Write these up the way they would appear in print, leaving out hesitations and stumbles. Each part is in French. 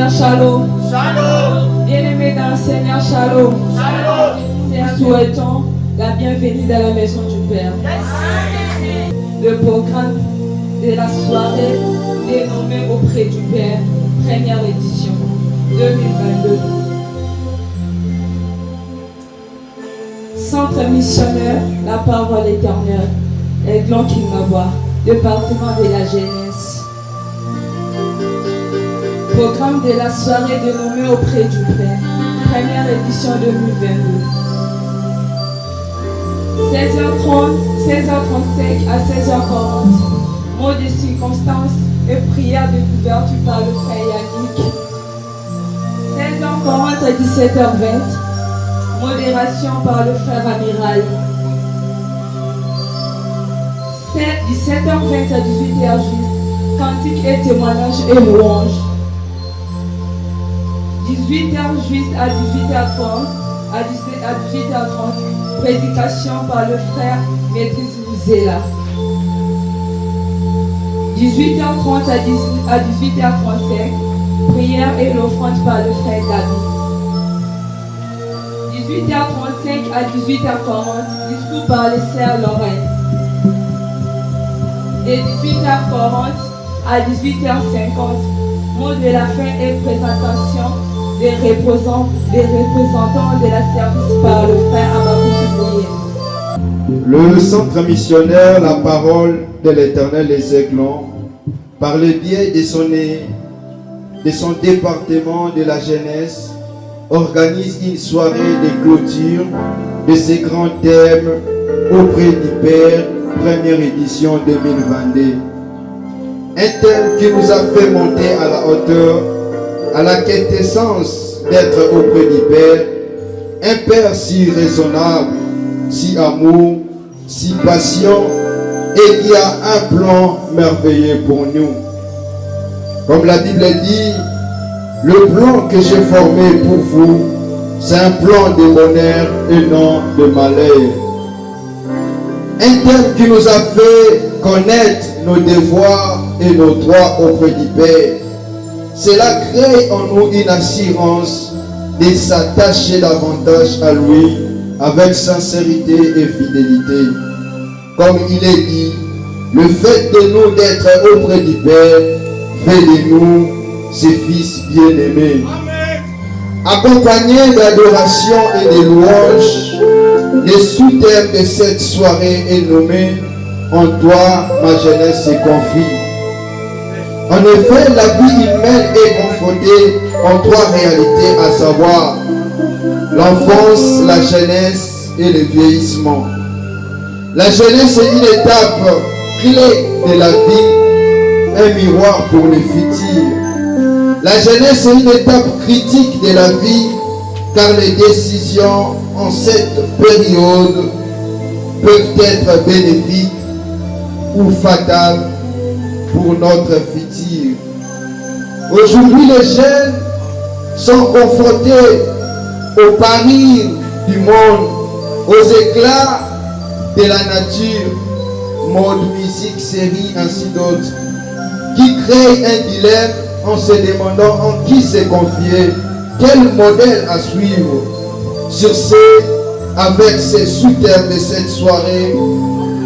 Seigneur, shalom. Shalom. Bien-aimés dans le Seigneur, shalom. Shalom. Nous souhaitons la bienvenue dans la maison du Père. Le programme de la soirée dénommé auprès du Père, première édition 2022. Centre missionnaire, la parole éternelle, Aiglon Kingawa, département de la jeunesse. Programme de la soirée dénommé auprès du Père, première édition 2022. 16h30, 16h35 à 16h40, mots de circonstance et prière de couverture par le frère Yannick. 16h40 à 17h20, modération par le frère Amiral. 17h20 à 18h juste, cantique et témoignage et louange. 18h juste à 18h30, à 18h30, prédication par le frère Maîtrise Mouzela. 18h30 à 18h35, prière et l'offrande par le frère Gabi. 18h35 à 18h40, discours par le sœur Lorraine. De 18h40 à 18h50, mot de la fin et présentation des représentants de la service par le frère Abakou. Le centre missionnaire, la parole de l'Éternel les Aiglons, par le biais de son département de la jeunesse, organise une soirée de clôture de ces grands thèmes auprès du Père, première édition 2022. Un thème qui nous a fait monter à la hauteur, à la quintessence d'être auprès du Père, un Père si raisonnable, si amour, si patient et qui a un plan merveilleux pour nous. Comme la Bible dit, le plan que j'ai formé pour vous, c'est un plan de bonheur et non de malheur. Un thème qui nous a fait connaître nos devoirs et nos droits auprès du Père. Cela crée en nous une assurance de s'attacher davantage à lui avec sincérité et fidélité. Comme il est dit, le fait de nous d'être auprès du Père fait de nous ses fils bien-aimés. Accompagné d'adoration et de louanges, le sous-thème de cette soirée est nommé « En toi, ma jeunesse se confie ». En effet, la vie humaine est confrontée en trois réalités, à savoir l'enfance, la jeunesse et le vieillissement. La jeunesse est une étape clé de la vie, un miroir pour le futur. La jeunesse est une étape critique de la vie, car les décisions en cette période peuvent être bénéfiques ou fatales pour notre futur. Aujourd'hui, les jeunes sont confrontés aux paris du monde, aux éclats de la nature, mode, musique, série, ainsi d'autres, qui créent un dilemme en se demandant en qui se confier, quel modèle à suivre. Sur ce, avec ces sous-thèmes de cette soirée,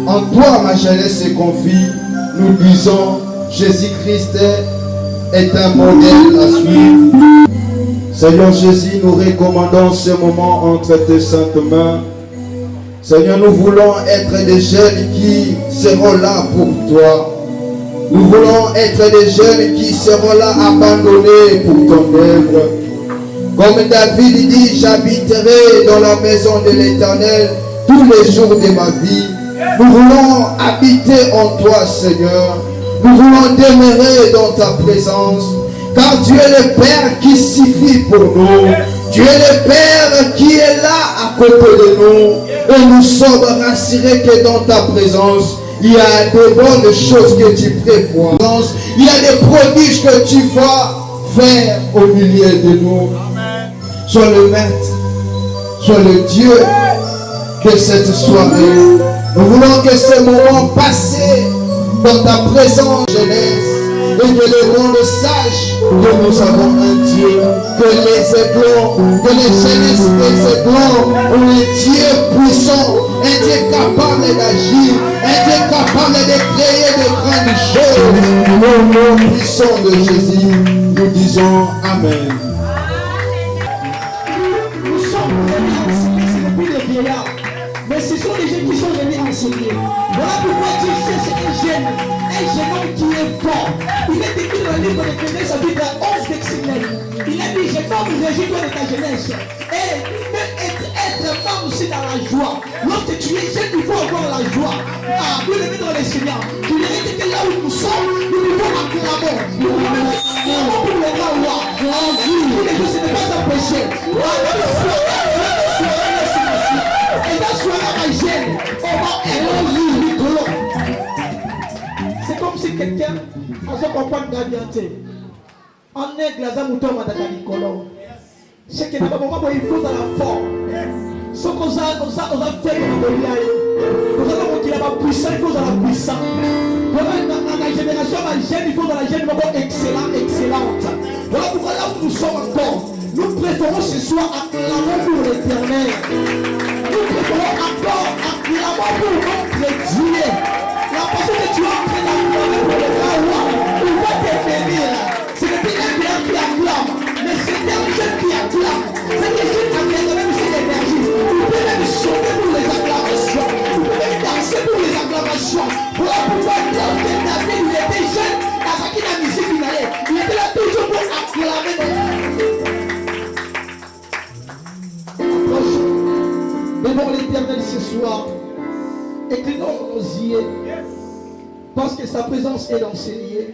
en toi ma jeunesse se confie, nous disons Jésus-Christ est un modèle à suivre. Seigneur Jésus, nous recommandons ce moment entre tes saintes mains. Seigneur, nous voulons être des jeunes qui seront là pour toi. Nous voulons être des jeunes qui seront là abandonnés pour ton œuvre. Comme David dit, j'habiterai dans la maison de l'Éternel tous les jours de ma vie. Nous voulons habiter en toi, Seigneur. Nous voulons demeurer dans ta présence. Car tu es le Père qui suffit pour nous. Tu es le Père qui est là à côté de nous. Et nous sommes rassurés que dans ta présence, il y a de bonnes choses que tu prévois. Il y a des prodiges que tu vas faire au milieu de nous. Sois le maître, sois le Dieu de cette soirée. Nous voulons que ces moments passés dans ta présence, jeunesse, et que le monde sache que nous avons un Dieu, que les aiglons, que les jeunesses des aiglons ont un Dieu puissant, un Dieu capable d'agir, un Dieu capable de créer de grandes choses. Au nom puissant de Jésus, nous disons Amen. Nous sommes venus enseigner, c'est depuis les vieillards. Mais ce sont les jeunes qui sont venus enseigner. Voilà pourquoi Dieu cherche un jeune homme qui est fort. Il est écrit dans le livre de Genèse, chapitre 11, verset 9. Il a dit, je t'offre le réjouis de ta jeunesse. Et être femme aussi dans la joie. Lorsque tu es jeune, il faut avoir la joie. Ah, vous le mettez dans les seigneurs. Tu verrais que là où nous sommes, nous devons acclamer. Nous devons acclamer pour le grand roi. Pour les choses, ce n'est pas un péché. C'est comme si quelqu'un a comprendre Gabianté. En aigle, la zamouton m'a dit colon. C'est que d'abord, il faut à la forme. Ce qu'on a fait dans le lien, nous avons dit la puissance, il faut à la puissance. Dans la génération, la jeune, il faut dans la jeune, excellente. Voilà pourquoi là où nous sommes encore, nous préférons ce soir acclamer pour l'Éternel. Nous préférons encore acclamer pour notre Dieu. La façon que tu es en train d'acclamer pour le grand roi, il va te bénir. Ce n'est pas un bien qui acclame, mais c'est un jeune qui acclame. C'est des jeunes qui acclament même cette énergie. Vous pouvez même sauter pour les acclamations. Vous pouvez même danser pour les acclamations. Voilà pourquoi lorsque David il était jeune, avec la musique il allait, il était là toujours pour acclamer. Devant l'Éternel ce soir, inclinons nos yeux, parce que sa présence est dans ces lieux.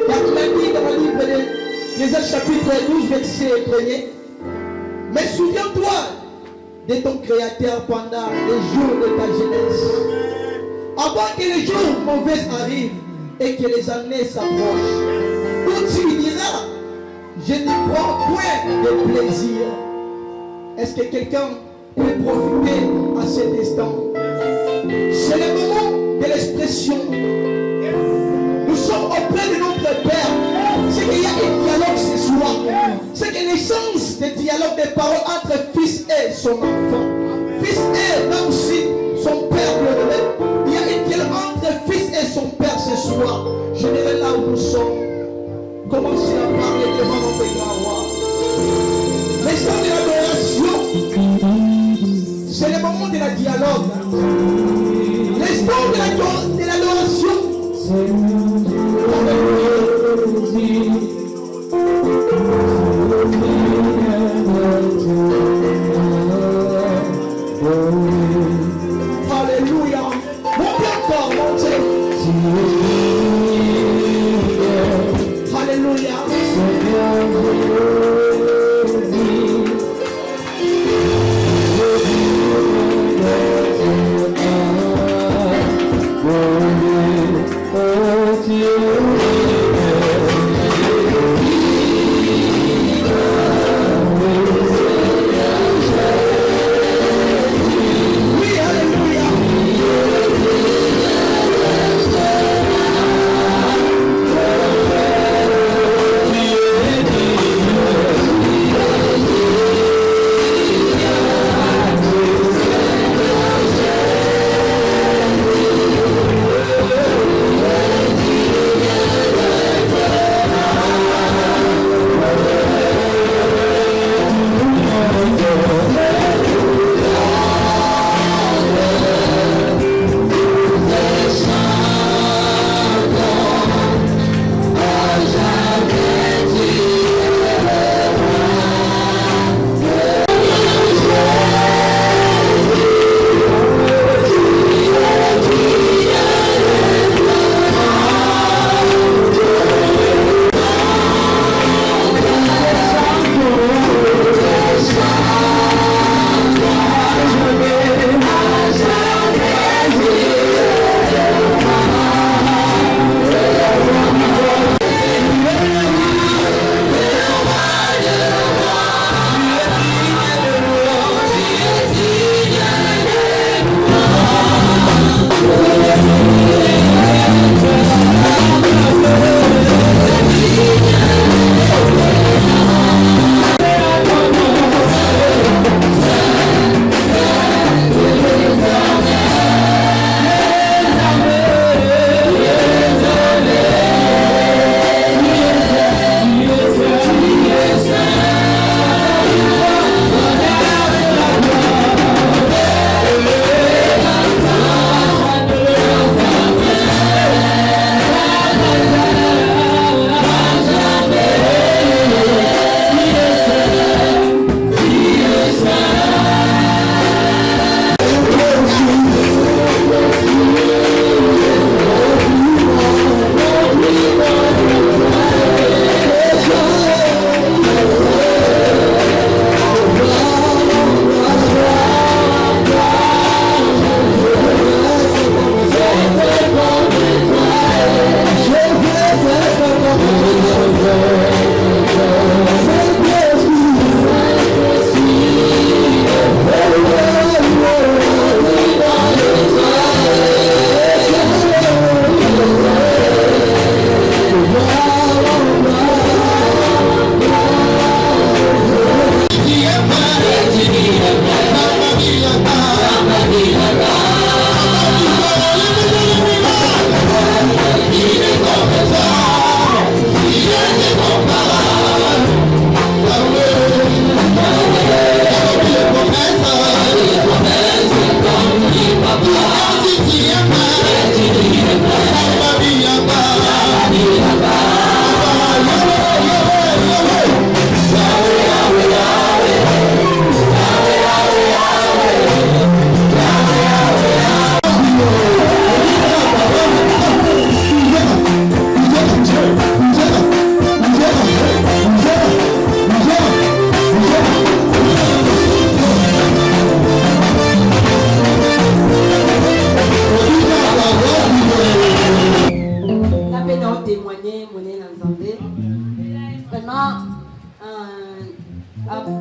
Car il a dit dans le livre des Actes chapitre 12, verset 1er, mais souviens-toi de ton Créateur pendant les jours de ta jeunesse, avant que les jours mauvais arrivent et que les années s'approchent, où tu diras, je n'y prends point de plaisir. Est-ce que quelqu'un peut profiter à cet instant? C'est le moment de l'expression. Nous sommes auprès de notre Père. C'est qu'il y a un dialogue ce soir. C'est que l'échange de dialogue des paroles entre fils et son enfant. Fils et même aussi son père le il y a un dialogue entre fils et son père ce soir. Je dirais là où nous sommes. Commencez à parler devant notre grand roi. L'instant de l'adoration. C'est le moment de la dialogue. L'instant de l'adoration. Alléluia. Montez encore, montez. Alléluia.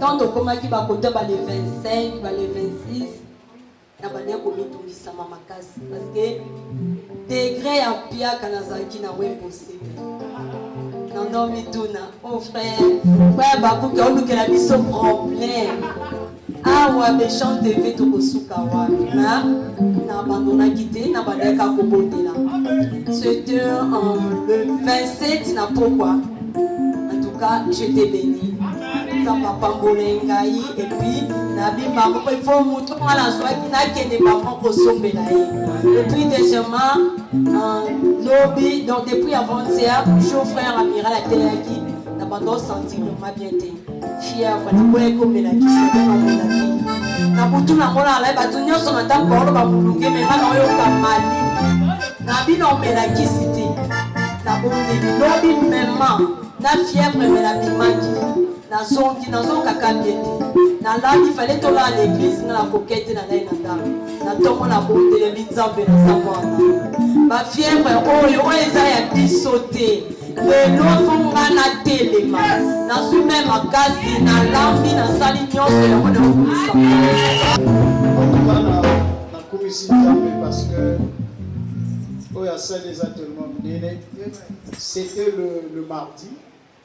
quand on commence qui va côté les 25, les 26, na bande komitungisa makasi parce que degré ya pia kanazaki na we possible. Non mituna, oh frère bakuki olukela biso problème. Ah ouais, méchant TV to kosuka wa na abandonna quitté na bandeka kobotela. C'était le 27 na pourquoi. En tout cas, je t'ai béni. Ça papa Molengai et puis Nabi Mako il faut montrer à la soirée qui n'a qu'un des parents au sommet là. Et puis deuxièmement, lobby donc depuis avant-hier, mon frère Amiral a été aquí, n'a pas d'autre senti le m'a bien été. Fier, voilà pour comme la qui se donne en la vie. Na butu na mona la ba tunyo so na tambolo ba mulunge me na yo kamali. Nabi no me la qui cité. Na bonde lobby même na fièvre me la bimaki. Na zongi na zonga kabiete na là il fallait to à l'église na la coquette na na tomo na bonde le bizambe na samwana ba fièvre oyo eza ya bisoté le nofonga na telema na sume makasi na lambi na sali nyonso ya mona kumisa na kumisi nzambe parce que oya ça les tellement bien. C'était le mardi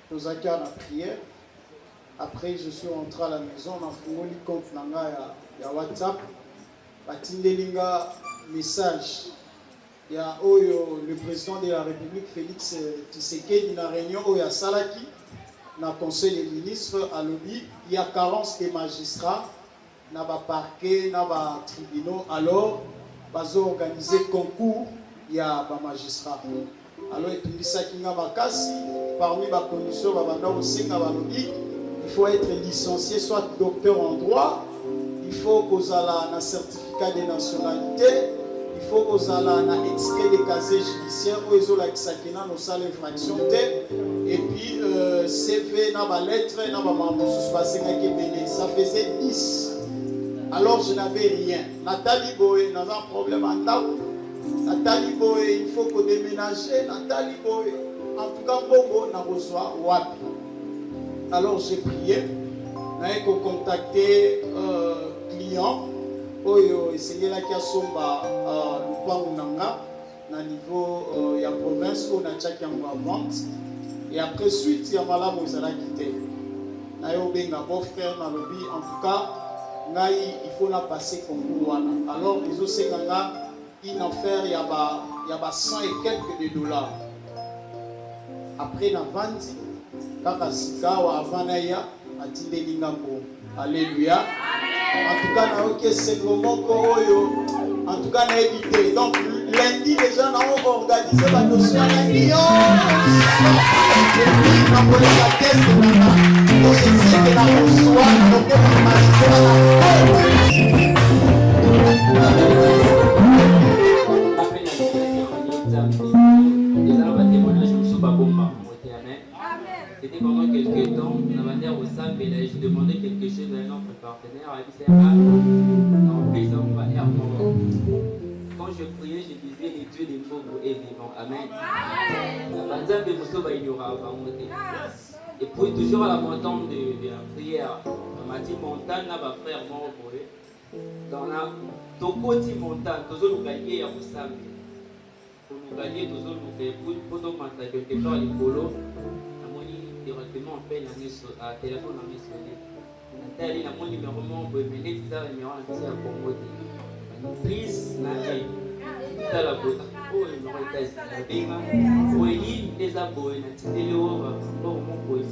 nous avons la prière. Après, je suis rentré à la maison, on a fait un compte sur WhatsApp. Batindelinga message. Il y a le président de la République, Félix Tshisekedi, dans la réunion où il y a Salaki, dans le conseil des ministres, à l'OBI. Il y a carence des magistrats, dans le parquet, dans le tribunal. Alors, ils ont organisé un concours, il y a des magistrats. Alors, il y a parmi les conditions, il faut être licencié, soit docteur en droit, il faut qu'on ait un certificat de nationalité, il faut qu'on ait un extrait de casier judiciaire, où ils ont l'accident dans salle infraction, et puis CV, dans ma lettre, dans ma maman, ça faisait 10. Alors je n'avais rien. Nathalie Boé, nous avons un problème en table. Nathalie Boé, il faut qu'on déménage. Nathalie Boé, en tout cas, Bongo, n'a reçoit Wapi. Alors j'ai prié, j'ai contacté client, essayé la Kiasomba Lupangunanga, na niveau la province où on a tchaki en vente. Et après suite, il y a Malam où ça a quitté. Nayo benga beau frère dans le lobby, en tout cas, il faut la passer comme Gouana. Alors ils ont ces gars, une affaire, il y a 100 et quelques $. Après la vente. Kaka sikawa avanaya atindeli ngambo. Alléluia. En tout cas na oké c'est moko oyo. En tout cas na évité. Donc lundi les gens ont organisé la notion à Lyon. Et puis on va la test nana. Donc c'est que la reçoit donc c'était pendant quelques temps, on a au Sam et là, je demandais quelque chose à un autre partenaire, et puis c'est en plus, on va dire quand je priais, je disais les dieux des pauvres et vivants. Amen. Il y aura et puis toujours à la montagne de la prière, on m'a dit montagne, là, ma frère, mon repos. Dans la Tokoti montagne, toujours nous gagner au Sam. Pour nous gagner, toujours nous faire pour nous monter quelque part les polos. Directement on paye la téléphone en missionnaire. Nathalie, mon numéro, mon numéro, please, Nathalie. T'as la boîte. Oh, il m'aurait été oui, les abonnés, il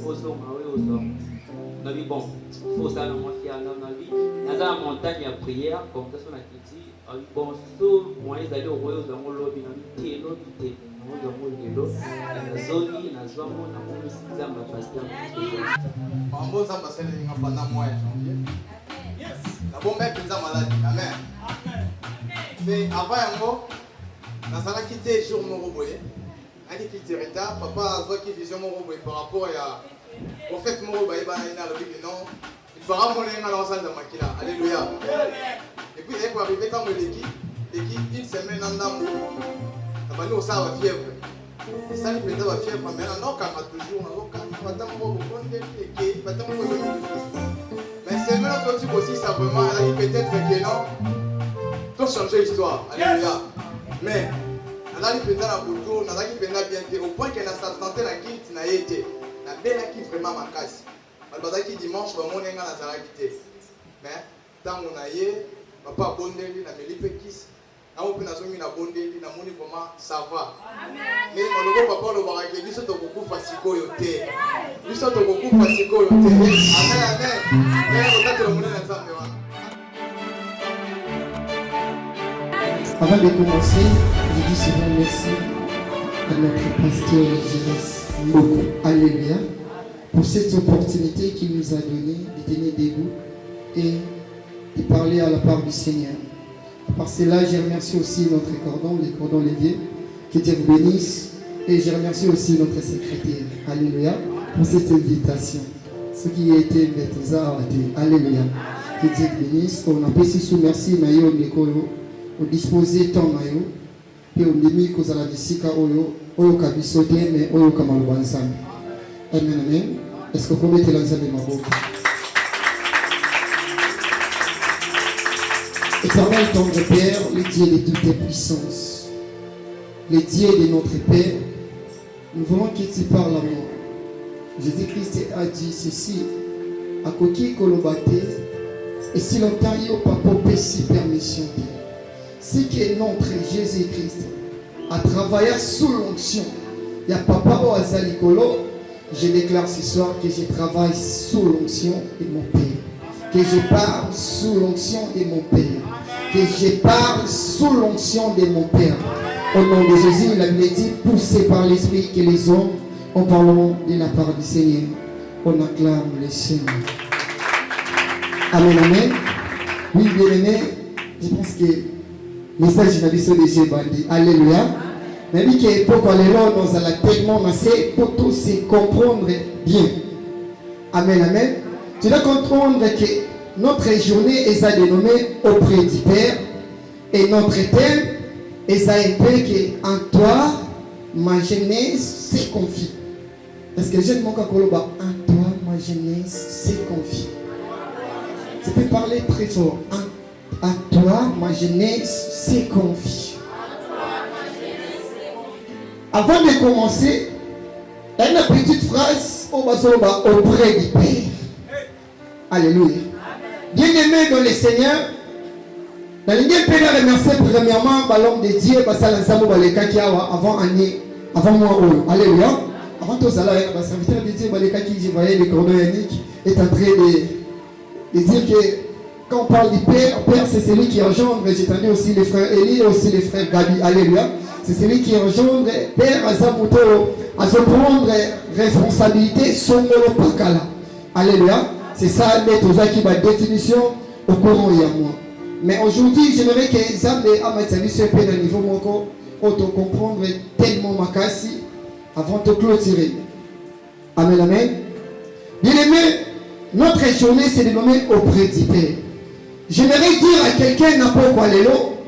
faut son mauvais bon, il faut ça dans mon fier dans la vie. Dans la montagne à prière, comme ça, on a dit, bon, sauf moi, ils allaient au royaume dans mon lobby, dans le pied, l'autre pied. Mais avant, dans un quitté jour mon robot, un qui quitte retard, papa a qui vision mon robot par rapport au fait mon robot, il va non, il fera mon lien à la salle de Makila. Alléluia. Et puis, il est arrivé dans l'équipe, une semaine en amour. Nous avons la fièvre. Et ça, nous avons la fièvre. Mais non, quand on a toujours, on a c'est même notre truc aussi, ça vraiment, elle a dit peut-être que non, tout changer l'histoire. Alléluia. Mais, elle a dit peut-être la photo, elle a dit peut-être bien, au point qu'elle a s'absenté la quitte, n'a été. La belle qui vraiment ma casse. Elle a dit dimanche, vraiment, on est dans la quitté. Mais, tant qu'on a eu, papa a bondé, il a mis les péquis. Na open na songi na bondeli na moni vraiment ça va. Mais on le papa le barake biso to kokufa sikoyo te. Biso to kokufa sikoyo te. Amen amen. Mais on t'a le monnaie na nzambe wana. Avant de commencer, je dis souvent merci à notre pasteur Jésus Moko. Alléluia. Pour cette opportunité qu'il nous a donnée de tenir debout et de parler à la part du Seigneur. Par cela, je remercie aussi notre cordon, les cordons Lévier, que Dieu vous bénisse. Et je remercie aussi notre secrétaire, Alléluia, pour cette invitation. Ce qui a été maîtrisard, Alléluia. Que Dieu vous bénisse. On a apprécié sous merci, Nayo, Nekolo, on disposé tant Nayo, et on demi cause à la visika, Oyo Kabisote, mais Oyo Kamalubansan. Amen, amen. Est-ce que vous pouvez mettre l'ensemble de ma bouche? Éternel tendre Père, le Dieu de toutes tes puissances, le Dieu de notre Père, nous voulons que tu parles à moi. Jésus-Christ a dit ceci, à Koki Kolobate, et si longtemps il n'y a pas popé si permission, c'est que notre Jésus-Christ a travaillé sous l'onction. Il y a papa au Azalikolo, je déclare ce soir que je travaille sous l'onction de mon Père, que je parle sous l'onction de mon Père. Que je parle sous l'onction de mon Père. Au nom de Jésus, il a dit, poussé par l'Esprit que les hommes en parleront de la part du Seigneur. On acclame le Seigneur. Amen, amen. Oui, bien aimé, je pense que le message n'a pas été déjà bandé. Alléluia. Mais oui, que pourquoi les lois nous allons tellement masser pour tous se comprendre bien. Amen, amen. Tu dois comprendre que notre journée est dénommée auprès du Père et notre thème est appelé que en toi ma jeunesse se confie. Parce que j'aime mon kakoloba, en toi ma jeunesse se confie. Tu peux parler très fort. En toi ma jeunesse se confie. Avant de commencer, une petite phrase auprès du Père. Alléluia. Bien-aimé dans le Seigneur, dans l'idée de remercier premièrement l'homme de Dieu, parce que avant moi, alléluia. Avant tout ça, le serviteur de Dieu, je voyais le cordon Yannick est en train de dire que quand on parle du Père, Père c'est celui qui engendre, j'entendais aussi les frères Élie et aussi les frères Gabi, alléluia. C'est celui qui engendre, Père Azamuto, à se prendre responsabilité sur le Pakala, alléluia. C'est ça, qui ma définition au courant il y a moi. Mais aujourd'hui, j'aimerais que Zambé a ma service peu de niveau moko, auto comprendre tellement ma casse avant de clôturer. Amen, amen. Bien aimé, notre journée c'est dénommé auprès du Père. J'aimerais dire à quelqu'un n'importe quoi l'élo,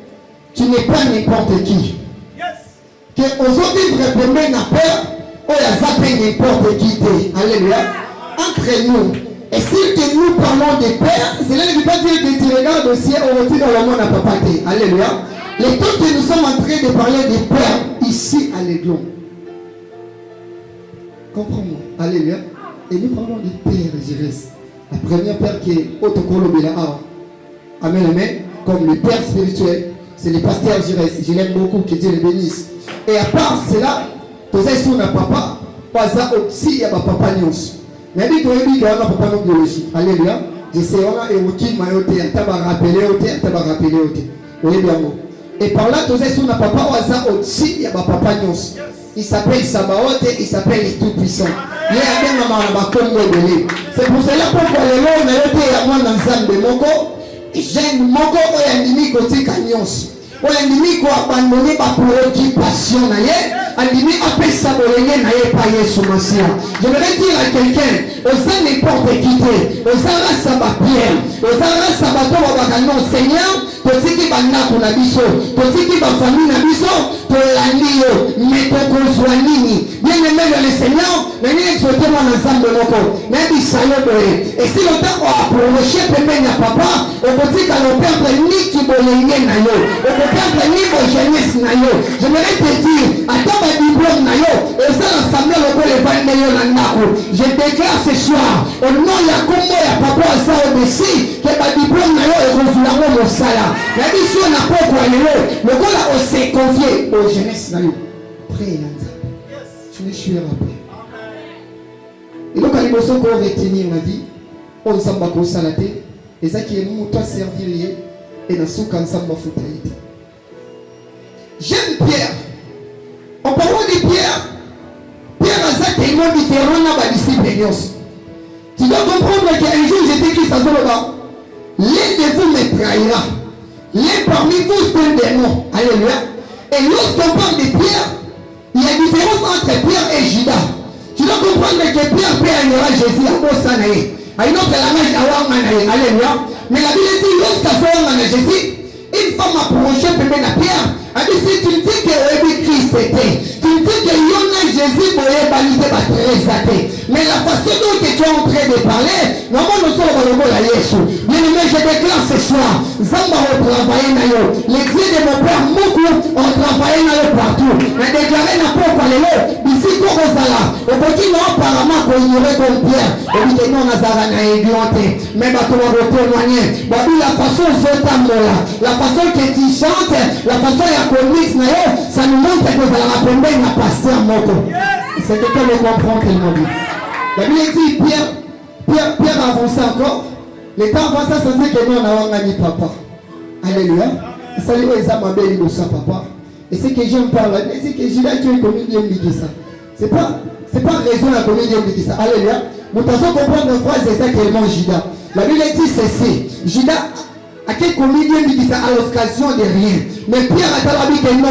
tu n'es pas n'importe qui. Que aujourd'hui vraiment n'a peur, on a zappé n'importe qui. Alléluia. Entre nous. Et si que nous parlons de Père, cela ne veut pas dire que tu regardes au ciel, on retire dans le monde à papa. Alléluia. Les temps que nous sommes en train de parler de Père ici à l'église. Comprends-moi. Alléluia. Et nous parlons du Père Jésus. La première Père qui est Otokolobela. Amen, amen. Comme le Père spirituel, c'est le pasteur Jésus. Je l'aime beaucoup, que Dieu le bénisse. Et à part cela, tu sais, si on a papa, pas ça aussi, il y a papa Nyos. Mais il y a un papa non biologique. Alléluia. Je sais, on a évoqué Mayote, tu vas rappeler au thé, tu vas rappeler au thé. Oui, bien. Et par là, tu sais, si on a papa, aussi, il y a papa Nyos. Il s'appelle Sabaoth, il s'appelle les Tout-Puissants. Il y a bien c'est pour cela pourquoi les lois on a été à moi dans un de Moko. J'aime Moko, on a mis côté Kanyos. On a mis quoi abandonner ma préoccupation. On a mis à paix saboyer, n'a pas Yesu Massia. Je voudrais dire à quelqu'un, aux n'importe qui, aux arras sabat Pierre, aux arras sabato, non Seigneur, totiki bandako na biso, totiki bafamille na biso, tolandi yo, mais tokozwa nini? Bien-aimé dans le Seigneur, nani exhorter moi ensemble moko, nabi sayo boye. Et si longtemps on a prolongé pembeni ya papa, okotika le perdre ni kibolenge na yo, okoperdre ni bo jeunesse na yo. J'aimerais te dire, attends ma diplôme na yo, et ça l'assemblée loko le vande yo na ndako. Je déclare ce soir, au nom ya kombo ya papa asa au-dessus, que ma diplôme na yo ekozula ngo mosala. Nabi si on a poko alelo, lokola on s'est confié aux jeunesse na yo. Prie Nanda. Je me suis rappelé. Et donc, à l'émotion qu'on retenir ma vie, on s'en va pour salater, et ça qui est mon toi servir, et dans ce cas, ça m'a foutu. J'aime Pierre. En parlant de Pierre, Pierre a ça tellement différent dans ma discipline. Tu dois comprendre qu'un jour j'étais Christ à Zoloba. L'un de vous me trahira. L'un parmi vous c'est un démon. Alléluia. Et lorsqu'on parle de Pierre, il y a une différence entre Pierre et Judas. Tu dois comprendre que Pierre peignera Jésus à Bosanaï. À une autre langage, alléluia. Mais la Bible dit, lorsqu'à ce Jésus, une femme a approché à Pierre. Elle dit, si tu me dis que Christ était, tu me dis que Yona Jésus pourrait valider ma trésate. Mais la façon dont tu es en train de parler, normalement nous sommes dans le mot à Yesu. Bien aimé, je déclare ce soir, Zamba va travailler dans eux. Les dieux de mon père Moukou ont travaillé dans eux partout. Mais déclaré n'a pas parlé ici Korozala. Au petit nom apparemment qu'on ignorait comme Pierre. Et dit que non, Nazara n'a aiguanté. Mais tu vas témoigner. La façon la façon que tu chantes, la façon comics, ça nous montre que vous allez apprendre un pasteur Moko. C'est quelqu'un qui comprend tellement bien. La Bible dit Pierre avance encore. Les temps avancent, ça veut dire que nous on a gagné papa. Alléluia. Salut les amis, béni de ça papa. Et c'est que j'aime pas là, c'est que j'ai là qui est comédien de ça. C'est pas raison la comédien de ça. Alléluia. Nous devons comprendre une phrase exactement Judas. La Bible dit ceci. Judas à quel comédien dit ça à l'occasion de rien. Mais Pierre a dit que non,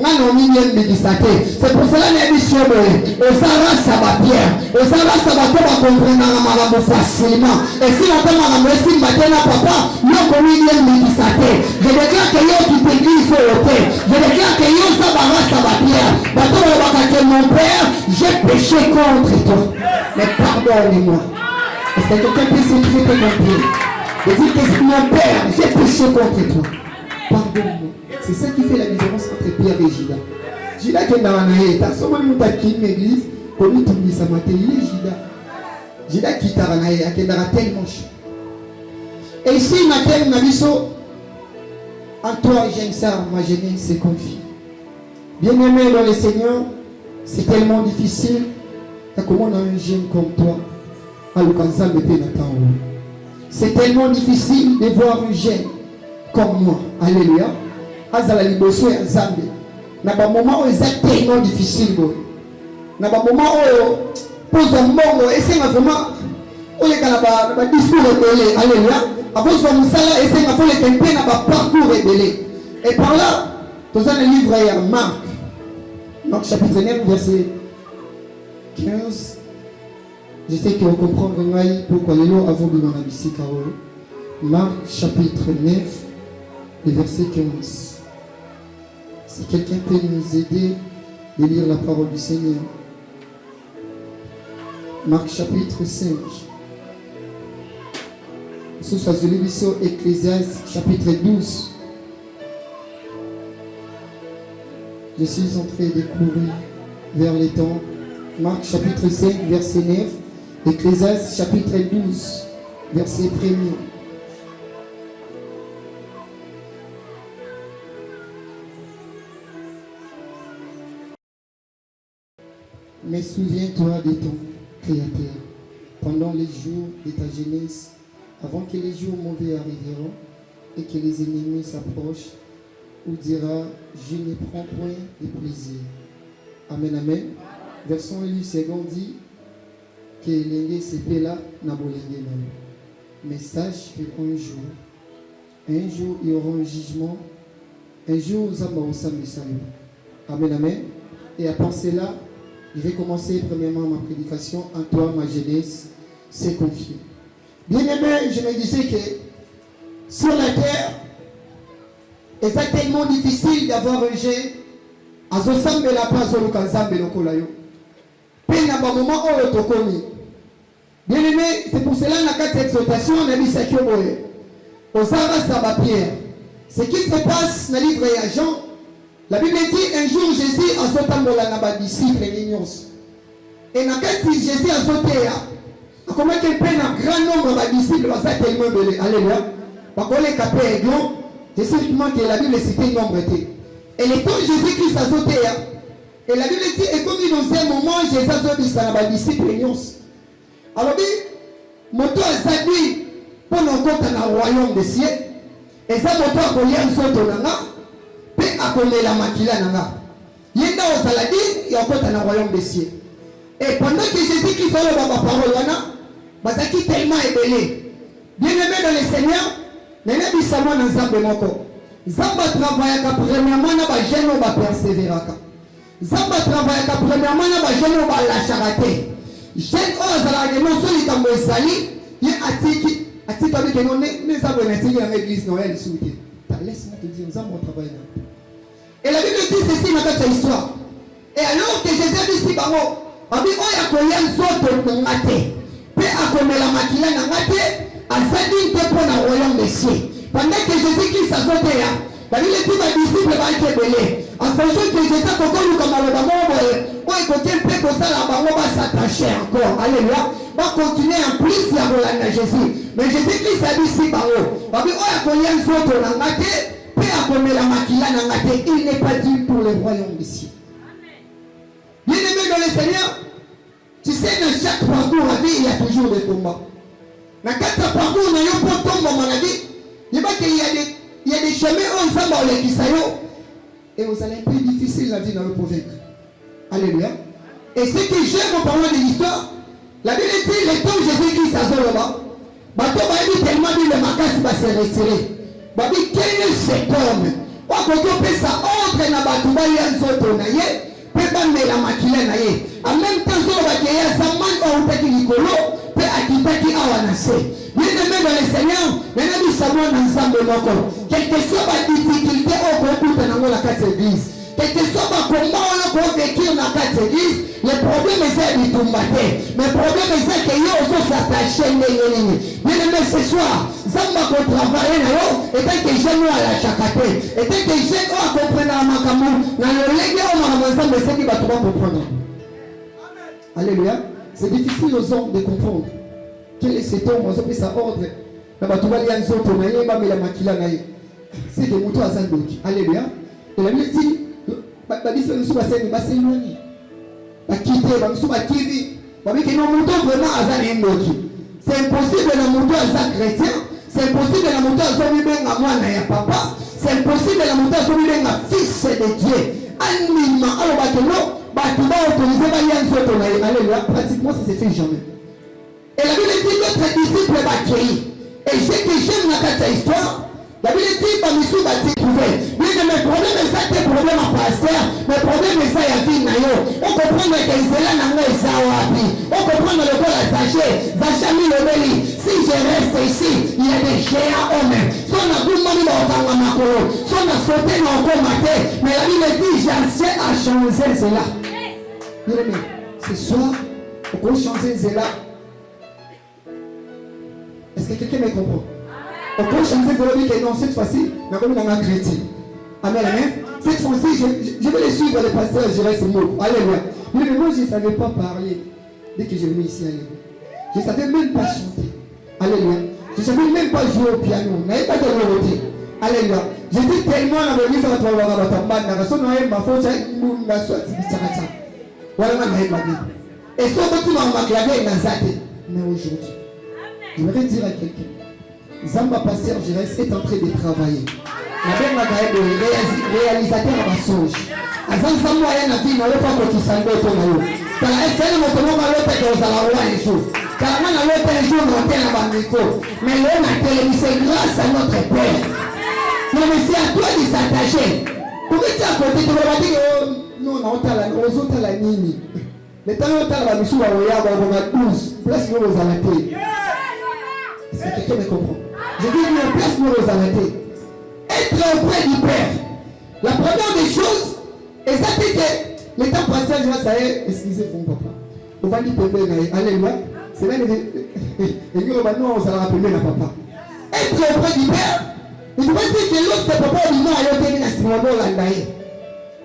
c'est pour cela que nous sommes Osara Pierre. Osara Sabato va comprendre facilement. Et si on a merci maintenant papa, nous comédien dit ça. Je déclare que yo qui t'écrit sur le thé. Je déclare que yo Sabara Pierre. Bateau va que mon père, j'ai péché contre toi. Mais pardonne-moi. Est-ce que quelqu'un peut se traiter mon Dieu? Je dis que mon père, j'ai péché contre toi. Pardonne-moi. C'est ça qui fait la différence entre Pierre et Judas. Judas qui est dans la naïe, t'as souvent qui une église, comme il dit ça matin, il est Judas. Judas qui est dans la naïe, qui est dans la tellement chaud. Et ici, ma biso, en toi, j'aime ça, ma jeunesse se confie. Bien-aimé dans le Seigneur, c'est tellement difficile. Comment on a un jeune comme toi, à l'occasion de Pénatan. C'est tellement difficile de voir un jeune comme moi. Alléluia. Azala liboso ya Nzambe. Na ba moment où c'est tellement difficile. Na ba moment où pose un moment et c'est vraiment où les gars ba discours rebelle. Alléluia. Avant son musala et c'est nga faut les temper na ba parcours rebelle. Et par là, dans un livre hier Marc chapitre 9 verset 15. Je sais que vous comprenez pourquoi les lois avant de la musique. Marc chapitre 9, le verset 15. Si quelqu'un peut nous aider de lire la parole du Seigneur. Marc chapitre 5. Sous sa l'émission Ecclésiaste chapitre 12. Je suis en train de courir vers les temps. Marc chapitre 5, verset 9. Ecclésiaste chapitre 12, verset 1er. Mais souviens-toi de ton Créateur pendant les jours de ta jeunesse, avant que les jours mauvais arriveront et que les ennemis s'approchent, ou dira, je ne prends point de plaisir. Amen, amen. Version élu second dit que l'engé c'est là n'a pas l'engé non. Mais sache qu'un jour, il y aura un jugement. Un jour, ça va aussi me. Amen, amen. Et après cela, je vais commencer premièrement ma prédication. En toi, ma jeunesse, c'est confié. Bien aimé, je me disais que sur la terre, Et c'est tellement difficile d'avoir un jet. Azosambela pa zoluka nzambe lokola yo. Pe na ba moment oyo tokomi. Bien aimé, c'est pour cela na kati exhortation on a dit ça que boye. Osara saba Pierre. Ce qui se passe dans le livre de Jean, la Bible dit un jour Jésus a sotambola na ba disciples nyonso. Et na kati Jésus a soteya. Comment qu'il prenne un grand nombre de disciples va ça tellement belé. Alléluia. Ba kole kapé aiglon, je sais que la Bible cite un nombre de. Et le temps Jésus-Christ a soteya. Et la Bible dit et comme dans un moment Jésus a dit ça na ba disciples nyonso. Alors dit moto azadi pour nous compter dans le royaume des cieux. Et ça moto akolia nsoto nanga pe akomela makila nanga. Yenda osaladi ya okota na royaume des cieux. Et pendant que Jésus-Christ a la parole wana bazaki tellement ébélé. Bien aimé dans le Seigneur, nene bisamo na nzambe moko. Zamba travaillaka premièrement na ba jeune ba persévéraka. Zamba travaillaka premièrement na ba jeune ba lâchaka te. Jeune ozala de non soli kambo ezali ye atiki avec que nous avons essayé dans l'église Noël souhaité. Laisse-moi te dire, nous avons travaillé. Et la Bible dit ceci dans cette histoire. Et alors que Jésus dit si bamo, on dit oh ya koya nzoto ngate. Pe akomela makila na ngate, azadi te pour le royaume des cieux. Pendant que Jésus-Christ a sauté là, la Bible dit les disciples va être belé. En sachant que Jésus kokolu comme le bamo ouais côté pe ko sala bango va s'attacher encore. Alléluia. Va continuer en plus à Rolanda Jésus. Mais Jésus-Christ a dit si baro. Va dire oh ya kolia nzoto na ngate, pe akomela makila na ngate, il n'est pas dit pour le royaume des cieux. Bien aimé dans le Seigneur, tu sais dans chaque parcours à vie il y a toujours des combats. Dans quatre parcours na yo pour tomber mon avis, il y a des chemins ensemble avec Isaïo et vous allez un peu difficile la vie dans le convaincre. Alléluia. Et ce que j'aime en parlant de l'histoire, la Bible dit le temps Jésus-Christ a zolo là. Bateau va dire tellement dit le macasse va se retirer. Va dire quel est cet homme? Wa koto pesa ordre na bato ba ya nzoto na ye, pe ba mela makila na ye. En même temps zo ba ke ya zaman o peki likolo, pe akitaki awa na se. Bien-aimé dans le Seigneur, maintenant nous savons ensemble moko. Quelle que soit la difficulté au concours dans la carte d'église, quel que soit le combat on a vécu dans la carte d'église, le problème est de tomber. Mais le problème est que yo aussi s'attacher bien-aimé ce soir, Zamba qu'on travaille et tant que je à la chakate, et tant que je dois comprendre la makamou, dans le légué on m'a ensemble c'est qui va tout comprendre. Alléluia. C'est difficile aux hommes de comprendre. Quel est cet homme? On s'appelle ça ordre. C'est des moutons à Zandoki. Alléluia. Et la Bible dit, c'est impossible de monter à Zan chrétien. C'est impossible de monter à Zan à moi et papa. C'est impossible de monter à Zan fils de Dieu. Anima, alléluia. Pratiquement, ça se fait jamais. Et la Bible dit notre disciple va créer. Et ce que j'aime dans cette histoire, la Bible dit que nous sommes trouvés. Mais le problème est ça, c'est le problème à pasteur. Le problème est ça, il y a vie nayo. On comprend que Israël n'a pas ça wapi. On comprend le corps à Zaché, Zachami le Beli. Si je reste ici, il y a des géants hommes. Son a goûté dans le Makolo. Son a sauté dans le matin. Mais la Bible dit, j'ancien à changer cela. Bien-aimé, ce soir, on peut changer cela. Est-ce que quelqu'un me comprend? On peut changer pour lui que non, cette fois-ci, nous avons un chrétien. Amen, amen. Cette fois-ci, je vais les suivre, les pasteurs, je reste mot. Alléluia. Mais moi, je ne savais pas parler dès que je venais ici. Alléluia. Je ne savais même pas chanter. Alléluia. Je ne savais même pas jouer au piano. Je n'avais pas de volonté. Alléluia. J'étais tellement dans l'église à la et ce que m'a clavé mais aujourd'hui, je voudrais dire à quelqu'un, Zamba Pasteur Jérès est en train de travailler. La même magaïe de réalisateur à Bassonge. Azan Zamba a une vie, n'a pas de qui s'en va au Tonayo. Car est-ce que nous avons l'autre qui est à la roi un jour? Car on a l'autre un jour, on est à Bamiko. Mais l'homme a télévisé grâce à notre Père. Non, mais c'est à toi de s'attacher. Pourquoi tu as côté de la dire, non, on a aux autres à la nini. Le temps où tu as la mission à Roya, on a 12, place nous aux alatés. Est-ce que quelqu'un me comprend? Je dis, place nous aux alatés. être auprès du Père. La première des choses, et ça dit que le temps pasteur, je vais savoir, excusez-vous, papa. On va dire que alléluia. C'est même et nous, on s'en rappelle à papa. Être auprès du Père, il faut dire que lorsque papa dit non, il y a des Simon Landaï.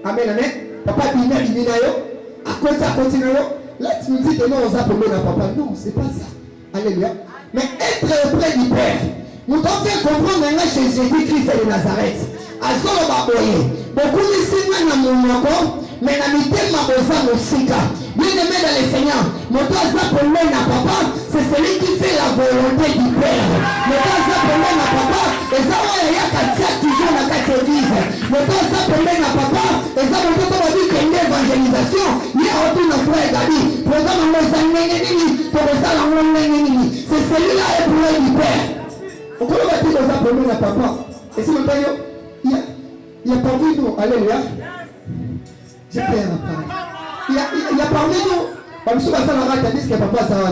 Amen, amen. Papa dit non, il dit non, à cause ça continue. Là, tu nous dis que non, on s'appelle à papa. Non, c'est pas ça. Alléluia. Mais être auprès du Père, nous devons faire comprendre maintenant chez Jésus-Christ de Nazareth. À Zolo Baboye, beaucoup de signes dans mon corps, mais dans le thème de Mosika. Bien-aimé dans le Seigneur, mon temps appelé à papa, c'est celui qui fait la volonté du Père. Mon temps appelé à papa, et ça va y avoir toujours dans la église. Mon temps appelé à papa, et ça va dire qu'il y a une évangélisation. Il y a autour de frère Gabi, pour ça, c'est celui-là éprouvé du Père. Pourquoi on va dire aux appelés à papa? Et si maintenant, il y a parmi nous, alléluia. J'ai peur à parler. Il y a parmi nous, comme si on va faire la dit que papa ça va.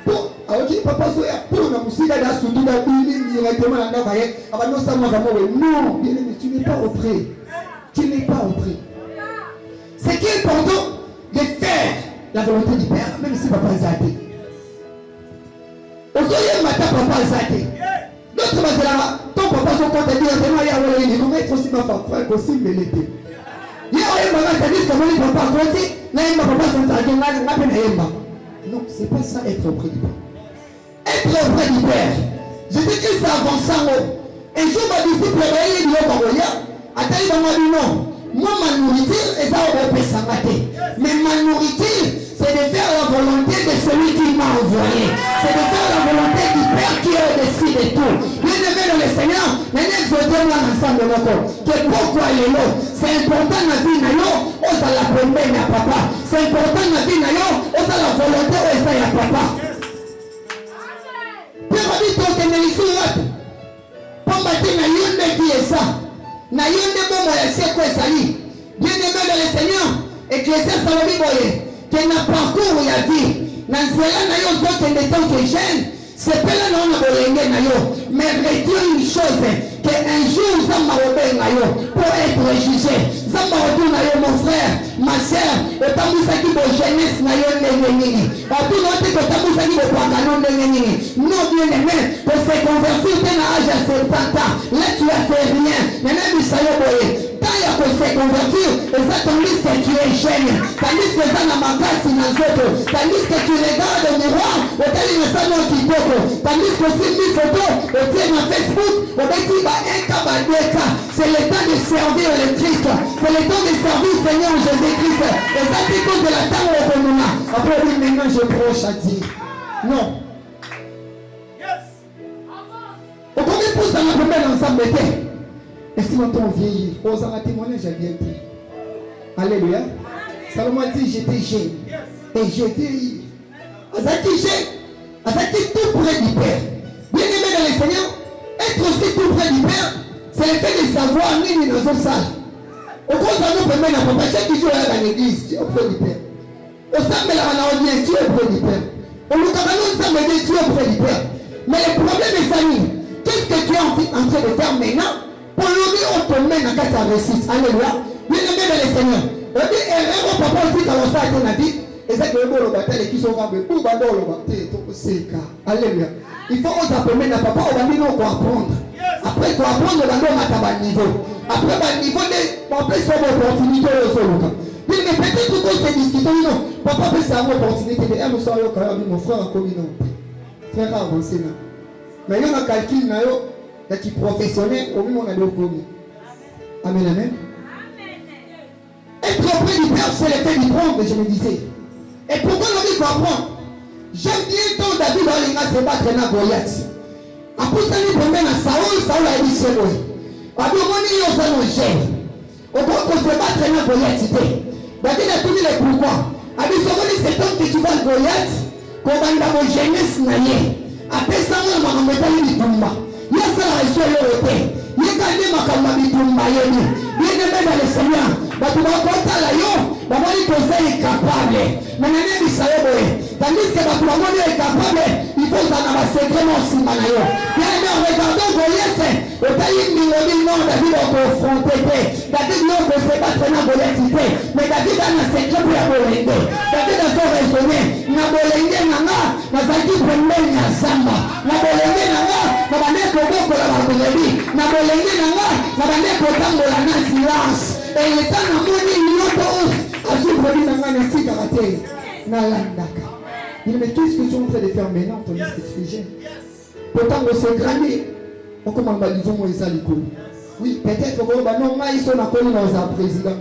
Pour, alors dit papa soya, pour la musique là, surtout dans le directement dans la vaille, avant nous ça moi non, bien aimé, tu n'es pas auprès. Tu n'es pas auprès. C'est qu'il est important de faire la volonté du Père, même si papa est athée. Aujourd'hui, matin papa est athée. D'autres vont dire, ton papa son compte est directement il y a une comment est aussi ma femme possible l'été. Il y a un moment qui dit comment il papa compte, là il m'a papa son target là n'a pas n'aime. Non, c'est pas ça être auprès du Père. Être auprès du Père. Jésus-Christ avance en haut. Un jour ma disciple il dit au Baroya, attends il m'a dit non. Moi ma nourriture et ça on peut s'arrêter. Mais ma nourriture c'est de faire la volonté de celui qui m'a envoyé. C'est de faire la volonté du Père qui est au-dessus de tout. Bien-aimé dans le Seigneur, maintenant exhortez-moi ensemble que pourquoi il est là. C'est important dans la vie de nous, on a la première à papa. C'est important dans la vie de nous, on a la volonté où ça y a papa. Père dit toi que ne ici là. Pour matin na yonde qui est ça. Na yonde bon moi c'est quoi ça lui. Bien-aimé dans le Seigneur, Ecclésiaste Salomon boye. Que na parcours ya vie na nzela na yo zote de tant que jeune c'est pas là non na bolenge na yo mais retiens une chose que un jour zamba obenga yo pour être jugé zamba retourne yo mon frère ma sœur et tamusa ki bo jeunesse na yo ndenge nini tout note que tamusa ki bo pangano ndenge nini non bien aimé pour se convertir à l'âge de 70 ans là tu as fait rien maintenant bisayo boye quand il y a qu'on se convertir et ça tandis que tu es jeune tandis que ça n'a pas casse dans autres tandis que tu regardes au miroir au tel il ne s'en a qui toko tandis que si une photo au tient dans Facebook au petit bah un cas bah deux cas c'est le temps de servir le Christ c'est le temps de servir le Seigneur Jésus-Christ et ça c'est cause de la temps au commun après oui maintenant je proche à dire non au combien pour ça n'a pas ensemble et si maintenant on vieillit, on s'en a témoigné, j'ai bien pris. Alléluia. Salomon dit j'étais jeune et j'ai vieilli. Azaki jeune, Azaki tout près du Père. Bien aimé dans le Seigneur, être aussi tout près du Père, c'est le fait de savoir ni dans nos salles. Au gros, ça nous permet de papa, chaque jour dans l'église, tu es auprès du Père. Au samedi, là, on a dit tu es auprès du Père. Au Lucabanon, ça me dit tu es auprès du Père. Mais le problème est ça, qu'est-ce que tu es en train de faire maintenant? Pour lui, on te met dans ta réussite. Alléluia. Bien aimé dans le Seigneur. On dit, et papa aussi, quand on s'est à ton avis, et c'est que le bataille qui sont rampés, pour le bataille, c'est cas. Alléluia. Il faut qu'on s'appelle à papa, on va dire, on va apprendre. Après, on va apprendre, on va mettre à niveau. Après, on niveau, on peut faire une opportunité au sol. Mais peut-être qu'on s'est discuté, non. Papa peut faire une opportunité. Et nous sommes quand même, mon frère a commis non. Frère a avancé là. Mais il y a un calcul, qui professionnel, au moins on a le commis. Amen, amen. Être auprès du Père, c'est le fait d'y prendre, je me disais. Et pourquoi on dit qu'on apprend? J'aime bien quand David dans les gars se battre dans Goliath. Après ça, il promène à Saoul, Saoul a dit c'est moi. Après, on dit aux gens, on gère. Au point qu'on se battre dans Goliath, David a tout dit le pourquoi. A dit, c'est tant que tu vas Goliath, qu'on va dans mon jeunesse naïe. Après ça, on va remettre les Toumba. Il y a ça la réseau l'autre. Il y a quand même ma camarade Toumba. Bien aimé dans le Seigneur. Bah tu vas compter là yo. Bah moi il conseille capable. Mais n'en est pas ça. Tandis que bah tu vas est capable. Il il faut ça dans ma secret mon simanayo. Bien aimé, regardons Goliath. Au pays de non, David a confronté. David n'a pas se battre dans Goliath. Mais David a un secret pour la Bolende. David a son raisonné. Na Bolende nanga, na zaki pembeni ya samba. Na Bolende nanga, na bandeko boko la Bolende. Na Bolende nanga, na bandeko tambola na silence. Et il est dans le monde l'autre azubodi nanga na tika raté. Na landaka. Il met tout ce que tu es en train de faire maintenant, ton esprit. Pourtant, on s'est grandi. On commence à dire oui, peut-être que non, ils sont dans un président.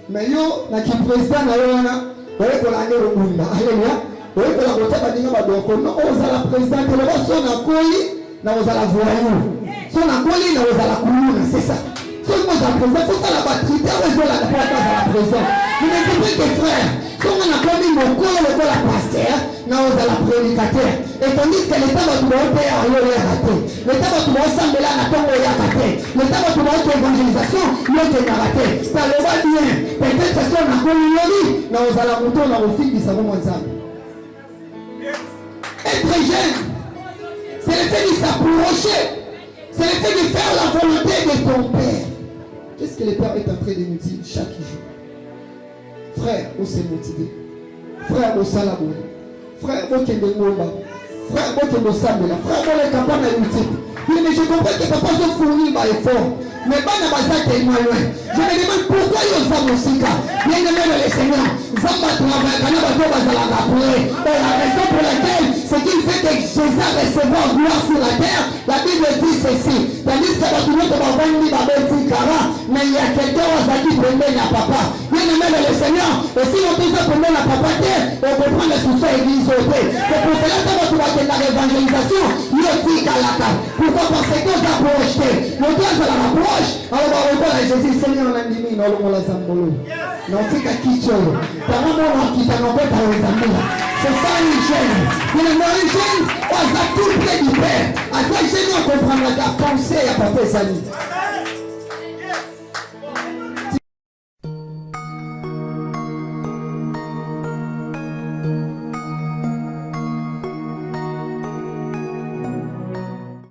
Mais yo, na qui président na wana, ouais pour l'année au monde. Alléluia. Ouais pour la route ba dinga ba doko. Non, on a la président que le son na koli, na on a la voyou. Son na koli na on a la kuluna, c'est ça. Son mo za président, faut ça la batterie, on a la place à la président. Mais n'écoutez que frère, son on a commis mon corps le la pasteur, na on a la prédicateur. Et tandis que l'État va tout monter à raté. L'État va tout ensemble là na tongo ya raté. L'État va tout monter évangélisation, l'autre est raté. Ça le va bien. Peut-être que son na koli, na on a la moto na au fil du savon ensemble. Être jeune, c'est le fait de s'approcher. C'est le fait de faire la volonté de ton Père. Qu'est-ce que le Père est en train de nous dire chaque jour? Frère, on s'est motivé. Frère, on s'est labouré. Frère, on s'est démobé. Frère, on s'est motivé. Frère, on est capable de lutter. Mais je comprends que papa se fournit par effort. Mais pas dans ma salle tellement loin. Je me demande pourquoi il y a ça aussi. Bien aimé le Seigneur. Zamba travaille. Quand on va la rappeler. La raison pour laquelle c'est qu'il fait que Jésus recevra gloire sur la terre. La Bible dit ceci. Tandis que tout le monde va vendre dit Kara. Mais il y a quelqu'un qui prend la papa. Bien aimé le Seigneur. Et si on peut prendre la papa terre, on comprend le souci église au thé. C'est pour cela que tu vas faire la évangélisation. Il dit Kalaka. Pourquoi? Parce que on a projeté. On doit se la rapprocher. Alors on va Jésus Seigneur on a dit mais on la zambolo. Non c'est qu'à qui tu es. T'as un moment qui t'a n'empêché par les amis. C'est ça une chaîne. Il y a une chaîne. On a tout près du Père. À cette chaîne on comprend la pensée à papa Sani.